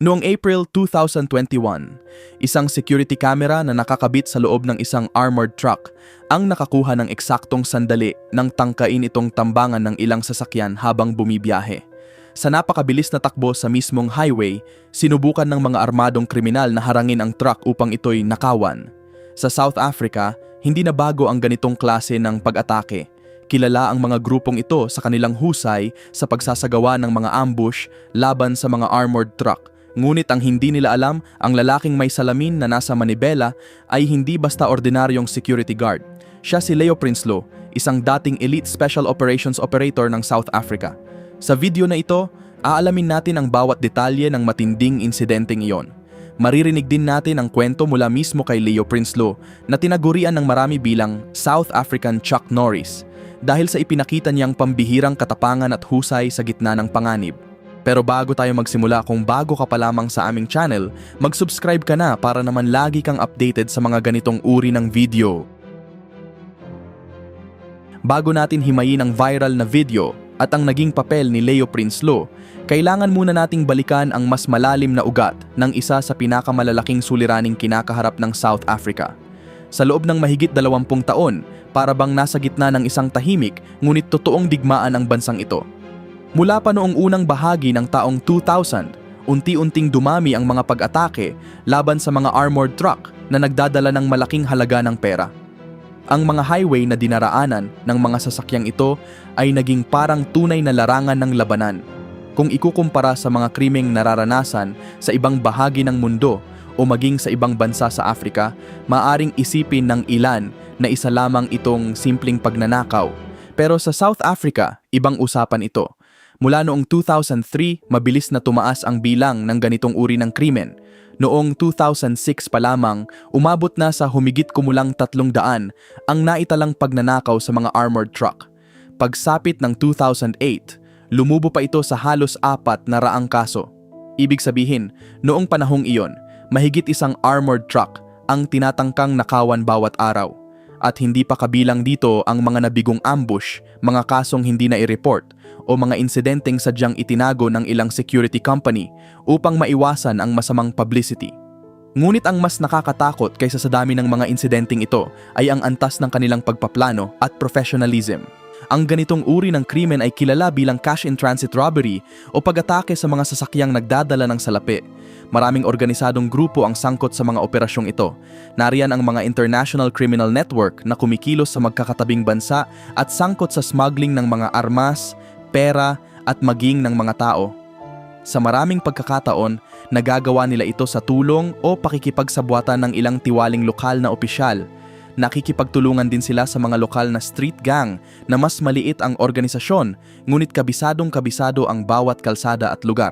Noong April 2021, isang security camera na nakakabit sa loob ng isang armored truck ang nakakuha ng eksaktong sandali nang tangkain itong tambangan ng ilang sasakyan habang bumibiyahe. Sa napakabilis na takbo sa mismong highway, sinubukan ng mga armadong kriminal na harangin ang truck upang ito'y nakawan. Sa South Africa, hindi na bago ang ganitong klase ng pag-atake. Kilala ang mga grupong ito sa kanilang husay sa pagsasagawa ng mga ambush laban sa mga armored truck. Ngunit ang hindi nila alam, ang lalaking may salamin na nasa manibela ay hindi basta ordinaryong security guard. Siya si Leo Prinsloo, isang dating elite special operations operator ng South Africa. Sa video na ito, aalamin natin ang bawat detalye ng matinding insidenteng iyon. Maririnig din natin ang kwento mula mismo kay Leo Prinsloo na tinagurian ng marami bilang South African Chuck Norris dahil sa ipinakita niyang pambihirang katapangan at husay sa gitna ng panganib. Pero bago tayo magsimula, kung bago ka pa lamang sa aming channel, mag-subscribe ka na para naman lagi kang updated sa mga ganitong uri ng video. Bago natin himayin ang viral na video at ang naging papel ni Leo Prinsloo, kailangan muna nating balikan ang mas malalim na ugat ng isa sa pinakamalalaking suliraning kinakaharap ng South Africa. Sa loob ng mahigit 20 taon, para bang nasa gitna ng isang tahimik ngunit totoong digmaan ang bansang ito. Mula pa noong unang bahagi ng taong 2000, unti-unting dumami ang mga pag-atake laban sa mga armored truck na nagdadala ng malaking halaga ng pera. Ang mga highway na dinaraanan ng mga sasakyang ito ay naging parang tunay na larangan ng labanan. Kung ikukumpara sa mga krimeng nararanasan sa ibang bahagi ng mundo o maging sa ibang bansa sa Afrika, maaring isipin ng ilan na isa lamang itong simpleng pagnanakaw. Pero sa South Africa, ibang usapan ito. Mula noong 2003, mabilis na tumaas ang bilang ng ganitong uri ng krimen. Noong 2006 pa lamang, umabot na sa humigit kumulang 300 ang naitalang pagnanakaw sa mga armored truck. Pagsapit ng 2008, lumubo pa ito sa halos 400 kaso. Ibig sabihin, noong panahong iyon, mahigit isang armored truck ang tinatangkang nakawan bawat araw. At hindi pa kabilang dito ang mga nabigong ambush, mga kasong hindi na i-report, o mga insidenteng sadyang itinago ng ilang security company upang maiwasan ang masamang publicity. Ngunit ang mas nakakatakot kaysa sa dami ng mga insidenteng ito ay ang antas ng kanilang pagpaplano at professionalism. Ang ganitong uri ng krimen ay kilala bilang cash-in-transit robbery o pag-atake sa mga sasakyang nagdadala ng salapi. Maraming organisadong grupo ang sangkot sa mga operasyong ito. Nariyan ang mga international criminal network na kumikilos sa magkakatabing bansa at sangkot sa smuggling ng mga armas, pera at maging ng mga tao. Sa maraming pagkakataon, nagagawa nila ito sa tulong o pakikipagsabwatan ng ilang tiwaling lokal na opisyal. Nakikipagtulungan din sila sa mga lokal na street gang na mas maliit ang organisasyon, ngunit kabisadong-kabisado ang bawat kalsada at lugar.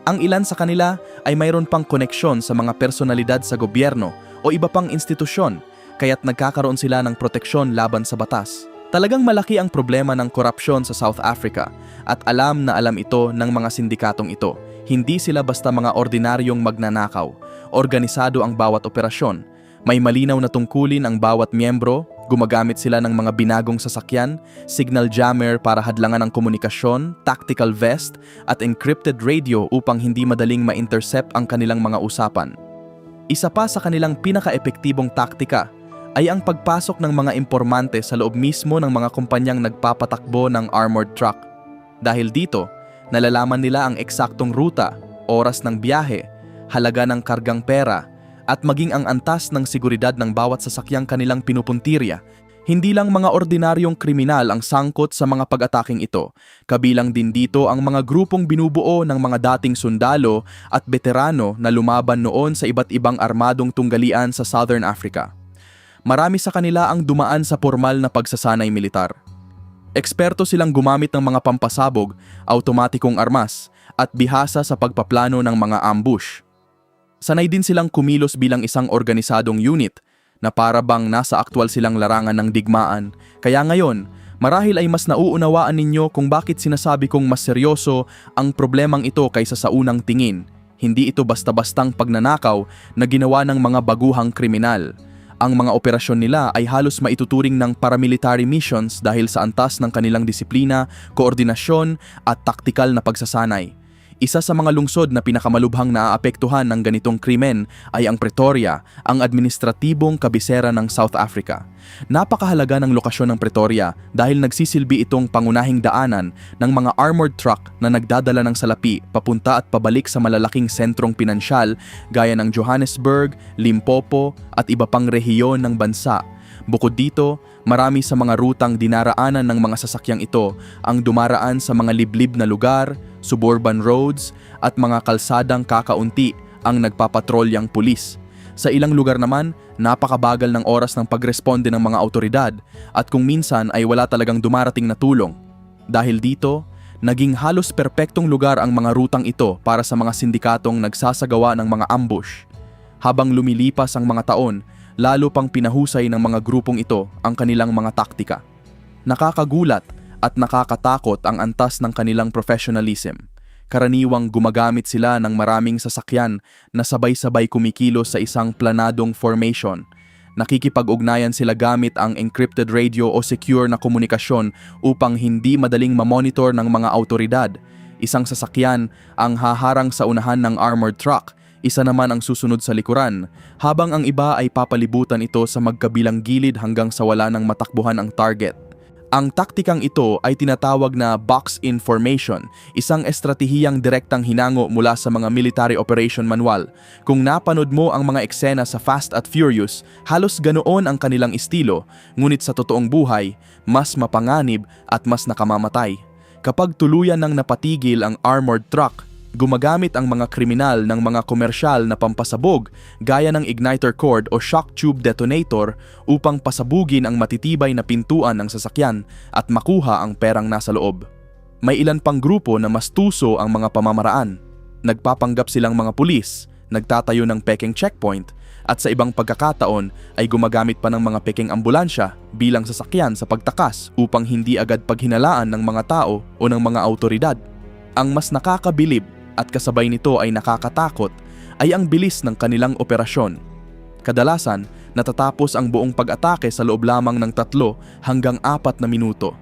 Ang ilan sa kanila ay mayroon pang koneksyon sa mga personalidad sa gobyerno o iba pang institusyon, kaya't nagkakaroon sila ng proteksyon laban sa batas. Talagang malaki ang problema ng korupsyon sa South Africa at alam na alam ito ng mga sindikatong ito. Hindi sila basta mga ordinaryong magnanakaw. Organisado ang bawat operasyon. May malinaw na tungkulin ang bawat miyembro, gumagamit sila ng mga binagong sasakyan, signal jammer para hadlangan ang komunikasyon, tactical vest, at encrypted radio upang hindi madaling ma-intercept ang kanilang mga usapan. Isa pa sa kanilang pinaka-epektibong taktika ay ang pagpasok ng mga impormante sa loob mismo ng mga kumpanyang nagpapatakbo ng armored truck. Dahil dito, nalalaman nila ang eksaktong ruta, oras ng biyahe, halaga ng kargang pera, at maging ang antas ng seguridad ng bawat sasakyang kanilang pinupuntirya. Hindi lang mga ordinaryong kriminal ang sangkot sa mga pag-ataking ito. Kabilang din dito ang mga grupong binubuo ng mga dating sundalo at veterano na lumaban noon sa iba't ibang armadong tunggalian sa Southern Africa. Marami sa kanila ang dumaan sa formal na pagsasanay militar. Eksperto silang gumamit ng mga pampasabog, automatikong armas, at bihasa sa pagpaplano ng mga ambush. Sanay din silang kumilos bilang isang organisadong unit na para bang nasa aktwal silang larangan ng digmaan. Kaya ngayon, marahil ay mas nauunawaan ninyo kung bakit sinasabi kong mas seryoso ang problemang ito kaysa sa unang tingin. Hindi ito basta-bastang pagnanakaw na ginawa ng mga baguhang kriminal. Ang mga operasyon nila ay halos maituturing ng paramilitary missions dahil sa antas ng kanilang disiplina, koordinasyon at taktikal na pagsasanay. Isa sa mga lungsod na pinakamalubhang naaapektuhan ng ganitong krimen ay ang Pretoria, ang administratibong kabisera ng South Africa. Napakahalaga ng lokasyon ng Pretoria dahil nagsisilbi itong pangunahing daanan ng mga armored truck na nagdadala ng salapi papunta at pabalik sa malalaking sentrong pinansyal gaya ng Johannesburg, Limpopo at iba pang rehiyon ng bansa. Bukod dito, marami sa mga rutang dinaraanan ng mga sasakyang ito ang dumaraan sa mga liblib na lugar, suburban roads at mga kalsadang kakaunti ang nagpapatrolyang pulis. Sa ilang lugar naman, napakabagal ng oras ng pagresponde ng mga awtoridad at kung minsan ay wala talagang dumarating na tulong. Dahil dito, naging halos perpektong lugar ang mga rutang ito para sa mga sindikatong nagsasagawa ng mga ambush. Habang lumilipas ang mga taon, lalo pang pinahusay ng mga grupong ito ang kanilang mga taktika. Nakakagulat at nakakatakot ang antas ng kanilang professionalism. Karaniwang gumagamit sila ng maraming sasakyan na sabay-sabay kumikilos sa isang planadong formation. Nakikipag-ugnayan sila gamit ang encrypted radio o secure na komunikasyon upang hindi madaling mamonitor ng mga awtoridad. Isang sasakyan ang haharang sa unahan ng armored truck, isa naman ang susunod sa likuran, habang ang iba ay papalibutan ito sa magkabilang gilid hanggang sa wala nang matakbuhan ang target. Ang taktikang ito ay tinatawag na box-in formation, isang estratehiyang direktang hinango mula sa mga military operation manual. Kung napanood mo ang mga eksena sa Fast at Furious, halos ganoon ang kanilang estilo, ngunit sa totoong buhay, mas mapanganib at mas nakamamatay. Kapag tuluyan ng napatigil ang armored truck, gumagamit ang mga kriminal ng mga komersyal na pampasabog gaya ng igniter cord o shock tube detonator upang pasabugin ang matitibay na pintuan ng sasakyan at makuha ang perang nasa loob. May ilan pang grupo na mas tuso ang mga pamamaraan. Nagpapanggap silang mga pulis, nagtatayo ng pekeng checkpoint, at sa ibang pagkakataon ay gumagamit pa ng mga pekeng ambulansya bilang sasakyan sa pagtakas upang hindi agad paghinalaan ng mga tao o ng mga awtoridad. Ang mas nakakabilib at kasabay nito ay nakakatakot ay ang bilis ng kanilang operasyon. Kadalasan, natatapos ang buong pag-atake sa loob lamang ng 3 hanggang 4 na minuto.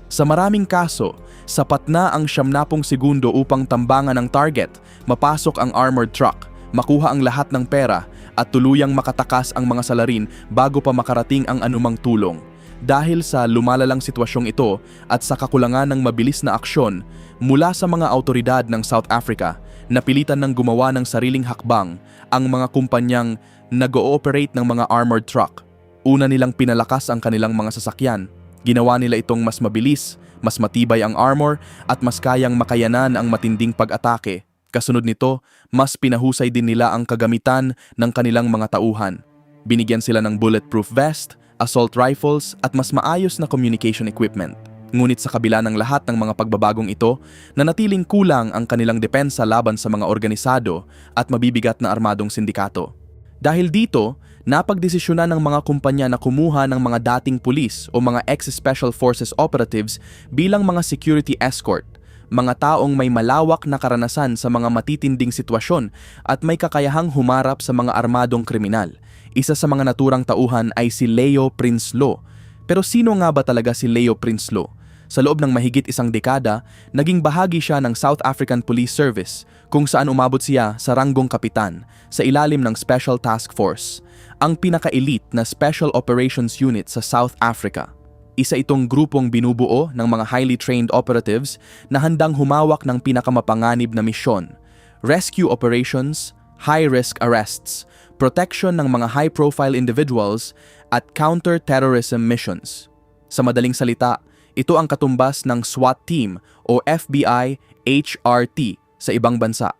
Sa maraming kaso, sapat na ang 90 segundo upang tambangan ang target, mapasok ang armored truck, makuha ang lahat ng pera at tuluyang makatakas ang mga salarin bago pa makarating ang anumang tulong. Dahil sa lumalalang sitwasyong ito at sa kakulangan ng mabilis na aksyon mula sa mga awtoridad ng South Africa, napilitan ng gumawa ng sariling hakbang ang mga kumpanyang nag-ooperate ng mga armored truck. Una nilang pinalakas ang kanilang mga sasakyan. Ginawa nila itong mas mabilis, mas matibay ang armor at mas kayang makayanan ang matinding pag-atake. Kasunod nito, mas pinahusay din nila ang kagamitan ng kanilang mga tauhan. Binigyan sila ng bulletproof vest, assault rifles at mas maayos na communication equipment. Ngunit sa kabila ng lahat ng mga pagbabagong ito, nanatiling kulang ang kanilang depensa laban sa mga organisado at mabibigat na armadong sindikato. Dahil dito, napagdesisyonan ng mga kumpanya na kumuha ng mga dating pulis o mga ex-special forces operatives bilang mga security escort, mga taong may malawak na karanasan sa mga matitinding sitwasyon at may kakayahang humarap sa mga armadong kriminal. Isa sa mga naturang tauhan ay si Leo Prinsloo. Pero sino nga ba talaga si Leo Prinsloo? Sa loob ng mahigit 1 dekada, naging bahagi siya ng South African Police Service kung saan umabot siya sa ranggong kapitan sa ilalim ng Special Task Force, ang pinaka-elite na Special Operations Unit sa South Africa. Isa itong grupong binubuo ng mga highly trained operatives na handang humawak ng pinakamapanganib na misyon: rescue operations, high-risk arrests, protection ng mga high-profile individuals, at counter-terrorism missions. Sa madaling salita, ito ang katumbas ng SWAT team o FBI HRT sa ibang bansa.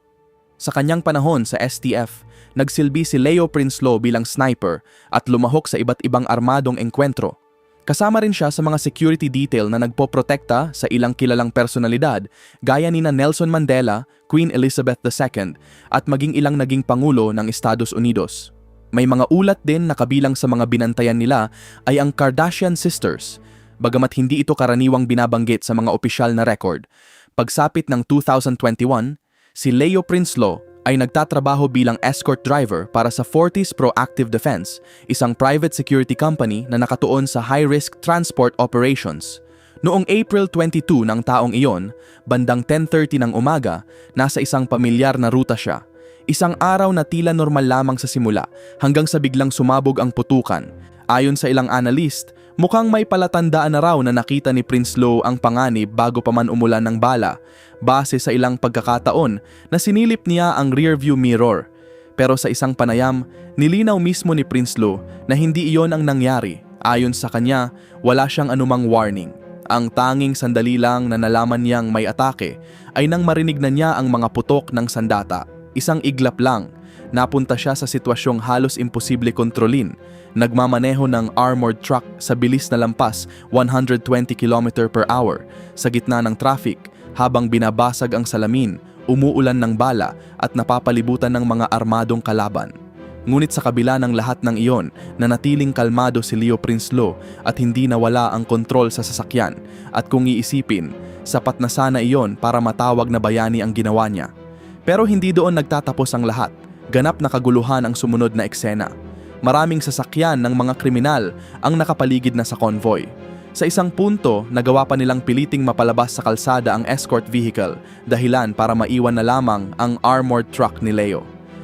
Sa kanyang panahon sa STF, nagsilbi si Leo Prinsloo bilang sniper at lumahok sa iba't ibang armadong engkwentro. Kasama rin siya sa mga security detail na nagpoprotekta sa ilang kilalang personalidad gaya nina Nelson Mandela, Queen Elizabeth II at maging ilang naging pangulo ng Estados Unidos. May mga ulat din na kabilang sa mga binantayan nila ay ang Kardashian sisters, bagamat hindi ito karaniwang binabanggit sa mga opisyal na record. Pagsapit ng 2021, si Leo Prinsloo ay nagtatrabaho bilang escort driver para sa Fortis Proactive Defense, isang private security company na nakatuon sa high-risk transport operations. Noong April 22 ng taong iyon, bandang 10:30 ng umaga, nasa isang pamilyar na ruta siya. Isang araw na tila normal lamang sa simula hanggang sa biglang sumabog ang putukan. Ayon sa ilang analyst, mukhang may palatandaan na raw na nakita ni Prince Lo ang panganib bago pa man umulan ng bala, base sa ilang pagkakataon na sinilip niya ang rearview mirror. Pero sa isang panayam, nilinaw mismo ni Prince Lo na hindi iyon ang nangyari. Ayon sa kanya, wala siyang anumang warning. Ang tanging sandali lang na nalaman niyang may atake ay nang marinig na niya ang mga putok ng sandata. Isang iglap lang, napunta siya sa sitwasyong halos imposible kontrolin. Nagmamaneho ng armored truck sa bilis na lampas 120 km/h sa gitna ng traffic habang binabasag ang salamin, umuulan ng bala at napapalibutan ng mga armadong kalaban. Ngunit sa kabila ng lahat ng iyon, nanatiling kalmado si Leo Prince Lo at hindi nawala ang kontrol sa sasakyan. At kung iisipin, sapat na sana iyon para matawag na bayani ang ginawa niya. Pero hindi doon nagtatapos ang lahat. Ganap na kaguluhan ang sumunod na eksena. Maraming sasakyan ng mga kriminal ang nakapaligid na sa convoy. Sa isang punto, nagawa pa nilang piliting mapalabas sa kalsada ang escort vehicle, dahilan para maiwan na lamang ang armored truck ni Leo.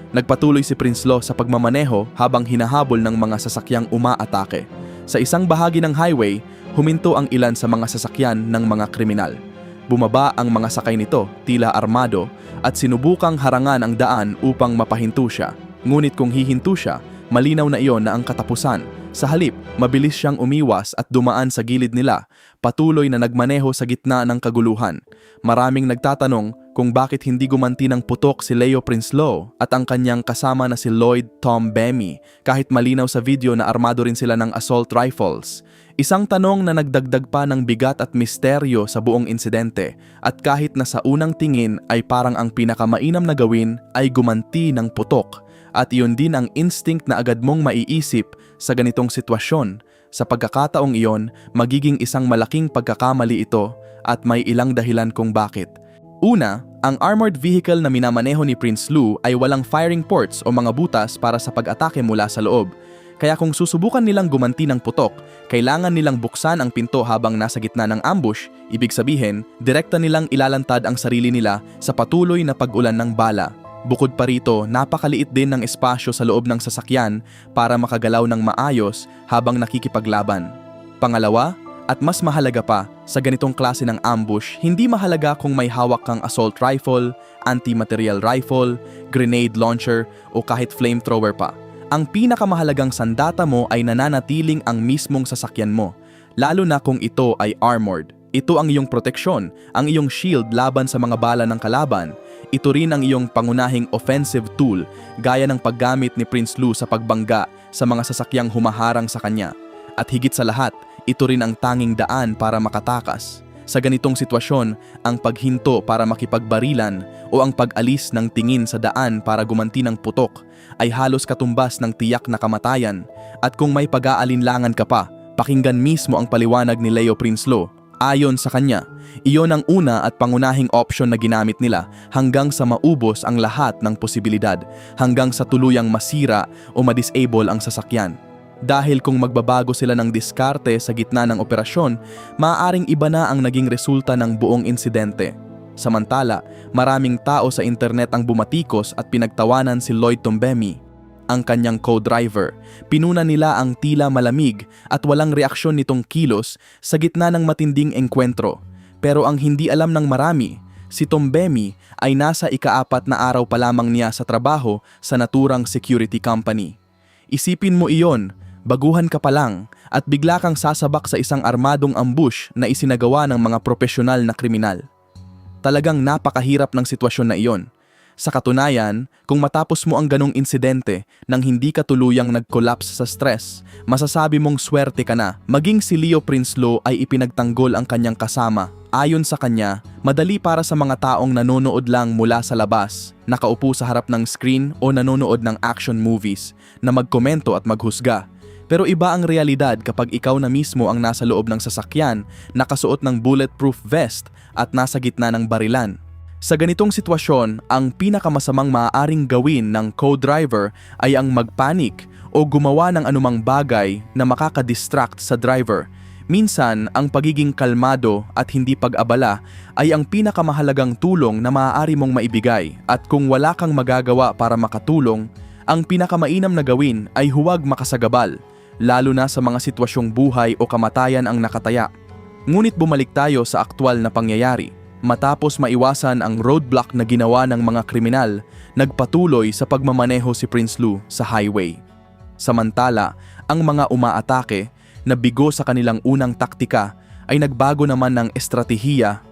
Nagpatuloy si Prince Lo sa pagmamaneho habang hinahabol ng mga sasakyang umaatake. Sa isang bahagi ng highway, huminto ang ilan sa mga sasakyan ng mga kriminal. Bumaba ang mga sakay nito, tila armado, at sinubukang harangan ang daan upang mapahinto siya. Ngunit kung hihinto siya, malinaw na iyon na ang katapusan. Sa halip, mabilis siyang umiwas at dumaan sa gilid nila, patuloy na nagmaneho sa gitna ng kaguluhan. Maraming nagtatanong kung bakit hindi gumanti ng putok si Leo Prince Lo at ang kanyang kasama na si Lloyd Tom Bemy kahit malinaw sa video na armado rin sila ng assault rifles. Isang tanong na nagdagdag pa ng bigat at misteryo sa buong insidente at kahit na sa unang tingin ay parang ang pinakamainam na gawin ay gumanti ng putok. At iyon din ang instinct na agad mong maiisip sa ganitong sitwasyon. Sa pagkakataong iyon, magiging isang malaking pagkakamali ito at may ilang dahilan kung bakit. Una, ang armored vehicle na minamaneho ni Prince Lo ay walang firing ports o mga butas para sa pag-atake mula sa loob. Kaya kung susubukan nilang gumanti ng putok, kailangan nilang buksan ang pinto habang nasa gitna ng ambush, ibig sabihin, direkta nilang ilalantad ang sarili nila sa patuloy na pag-ulan ng bala. Bukod pa rito, napakaliit din ng espasyo sa loob ng sasakyan para makagalaw ng maayos habang nakikipaglaban. Pangalawa, at mas mahalaga pa, sa ganitong klase ng ambush, hindi mahalaga kung may hawak kang assault rifle, anti-material rifle, grenade launcher o kahit flamethrower pa. Ang pinakamahalagang sandata mo ay nananatiling ang mismong sasakyan mo, lalo na kung ito ay armored. Ito ang iyong proteksyon, ang iyong shield laban sa mga bala ng kalaban. Ito rin ang iyong pangunahing offensive tool, gaya ng paggamit ni Prince Lo sa pagbangga sa mga sasakyang humaharang sa kanya. At higit sa lahat, ito rin ang tanging daan para makatakas. Sa ganitong sitwasyon, ang paghinto para makipagbarilan o ang pag-alis ng tingin sa daan para gumanti ng putok ay halos katumbas ng tiyak na kamatayan. At kung may pag-aalinlangan ka pa, pakinggan mismo ang paliwanag ni Leo Prince Lo. Ayon sa kanya, iyon ang una at pangunahing opsyon na ginamit nila hanggang sa maubos ang lahat ng posibilidad, hanggang sa tuluyang masira o ma-disable ang sasakyan. Dahil kung magbabago sila ng diskarte sa gitna ng operasyon, maaaring iba na ang naging resulta ng buong insidente. Samantala, maraming tao sa internet ang bumatikos at pinagtawanan si Lloyd Tom Bemy, ang kanyang co-driver. Pinuna nila ang tila malamig at walang reaksyon nitong kilos sa gitna ng matinding engkwentro. Pero ang hindi alam ng marami, si Tom Bemy ay nasa ika-4 na araw pa lamang niya sa trabaho sa naturang security company. Isipin mo iyon, baguhan ka pa lang at bigla kang sasabak sa isang armadong ambush na isinagawa ng mga profesional na kriminal. Talagang napakahirap ng sitwasyon na iyon. Sa katunayan, kung matapos mo ang ganong insidente nang hindi ka tuluyang nag-collapse sa stress, masasabi mong swerte ka na. Maging si Leo Prince Lo ay ipinagtanggol ang kanyang kasama. Ayon sa kanya, madali para sa mga taong nanonood lang mula sa labas, nakaupo sa harap ng screen o nanonood ng action movies, na magkomento at maghusga. Pero iba ang realidad kapag ikaw na mismo ang nasa loob ng sasakyan, nakasuot ng bulletproof vest at nasa gitna ng barilan. Sa ganitong sitwasyon, ang pinakamasamang maaaring gawin ng co-driver ay ang magpanik o gumawa ng anumang bagay na makakadistract sa driver. Minsan, ang pagiging kalmado at hindi pag-abala ay ang pinakamahalagang tulong na maaari mong maibigay, at kung wala kang magagawa para makatulong, ang pinakamainam na gawin ay huwag makasagabal, lalo na sa mga sitwasyong buhay o kamatayan ang nakataya. Ngunit bumalik tayo sa aktwal na pangyayari. Matapos maiwasan ang roadblock na ginawa ng mga kriminal, nagpatuloy sa pagmamaneho si Prince Lou sa highway. Samantala, ang mga umaatake na bigo sa kanilang unang taktika ay nagbago naman ng estratehiya.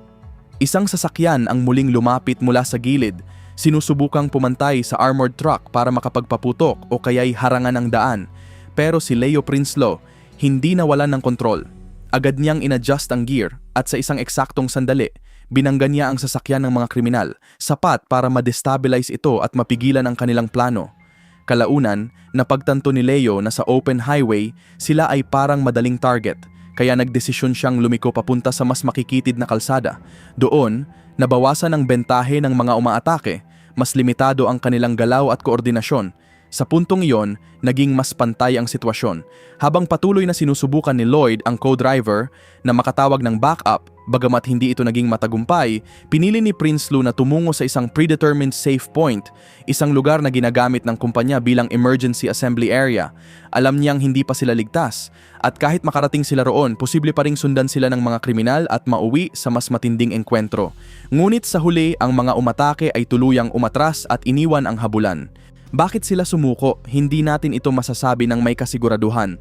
Isang sasakyan ang muling lumapit mula sa gilid, sinusubukang pumantay sa armored truck para makapagpaputok o kaya'y harangan ng daan. Pero si Leo Prinsloo hindi nawalan ng kontrol. Agad niyang inadjust ang gear at sa isang eksaktong sandali, binangga niya ang sasakyan ng mga kriminal, sapat para ma-destabilize ito at mapigilan ang kanilang plano. Kalaunan, napagtanto ni Leo na sa open highway, sila ay parang madaling target, kaya nagdesisyon siyang lumiko papunta sa mas makikitid na kalsada. Doon, nabawasan ang bentahe ng mga umaatake, mas limitado ang kanilang galaw at koordinasyon. Sa puntong iyon, naging mas pantay ang sitwasyon. Habang patuloy na sinusubukan ni Lloyd ang co-driver na makatawag ng backup, bagamat hindi ito naging matagumpay, pinili ni Prince Lou na tumungo sa isang predetermined safe point, isang lugar na ginagamit ng kumpanya bilang emergency assembly area. Alam niyang hindi pa sila ligtas, at kahit makarating sila roon, posible pa ring sundan sila ng mga kriminal at mauwi sa mas matinding engkwentro. Ngunit sa huli, ang mga umatake ay tuluyang umatras at iniwan ang habulan. Bakit sila sumuko? Hindi natin ito masasabi ng may kasiguraduhan.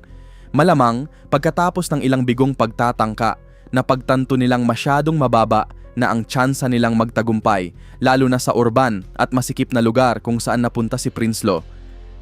Malamang, pagkatapos ng ilang bigong pagtatangka, napagtanto nilang masyadong mababa na ang tsansa nilang magtagumpay, lalo na sa urban at masikip na lugar kung saan napunta si Prinsloo.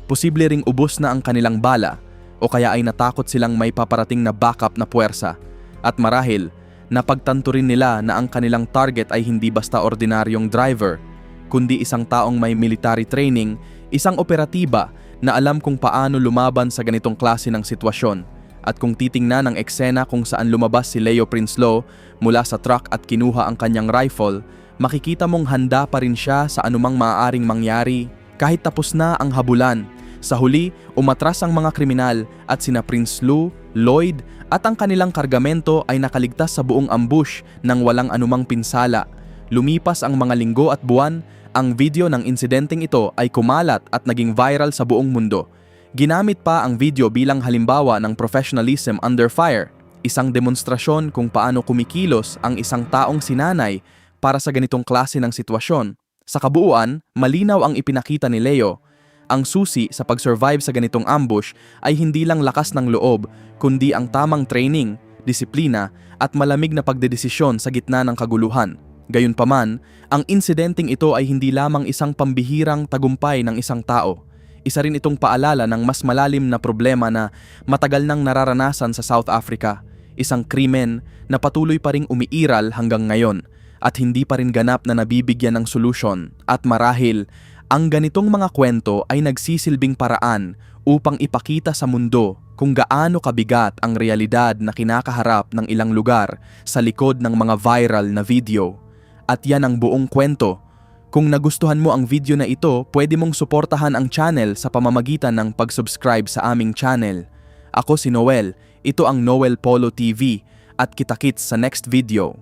Posible ring ubos na ang kanilang bala, o kaya ay natakot silang may paparating na backup na puwersa. At marahil, napagtanto rin nila na ang kanilang target ay hindi basta ordinaryong driver, kundi isang taong may military training, isang operatiba na alam kung paano lumaban sa ganitong klase ng sitwasyon. At kung titingnan ang eksena kung saan lumabas si Leo Prinsloo mula sa truck at kinuha ang kanyang rifle, makikita mong handa pa rin siya sa anumang maaaring mangyari kahit tapos na ang habulan. Sa huli, umatras ang mga kriminal at sina Prinsloo, Lloyd at ang kanilang kargamento ay nakaligtas sa buong ambush nang walang anumang pinsala. Lumipas ang mga linggo at buwan, ang video ng insidenteng ito ay kumalat at naging viral sa buong mundo. Ginamit pa ang video bilang halimbawa ng professionalism under fire, isang demonstrasyon kung paano kumikilos ang isang taong sinanay para sa ganitong klase ng sitwasyon. Sa kabuuan, malinaw ang ipinakita ni Leo. Ang susi sa pag-survive sa ganitong ambush ay hindi lang lakas ng loob, kundi ang tamang training, disiplina at malamig na pagdedesisyon sa gitna ng kaguluhan. Gayunpaman, ang insidenteng ito ay hindi lamang isang pambihirang tagumpay ng isang tao. Isa rin itong paalala ng mas malalim na problema na matagal nang nararanasan sa South Africa. Isang krimen na patuloy pa ring umiiral hanggang ngayon at hindi pa rin ganap na nabibigyan ng solusyon. At marahil, ang ganitong mga kwento ay nagsisilbing paraan upang ipakita sa mundo kung gaano kabigat ang realidad na kinakaharap ng ilang lugar sa likod ng mga viral na video. At yan ang buong kwento. Kung nagustuhan mo ang video na ito, pwede mong suportahan ang channel sa pamamagitan ng pag-subscribe sa aming channel. Ako si Noel, ito ang Noel Polo TV, at kita-kits sa next video.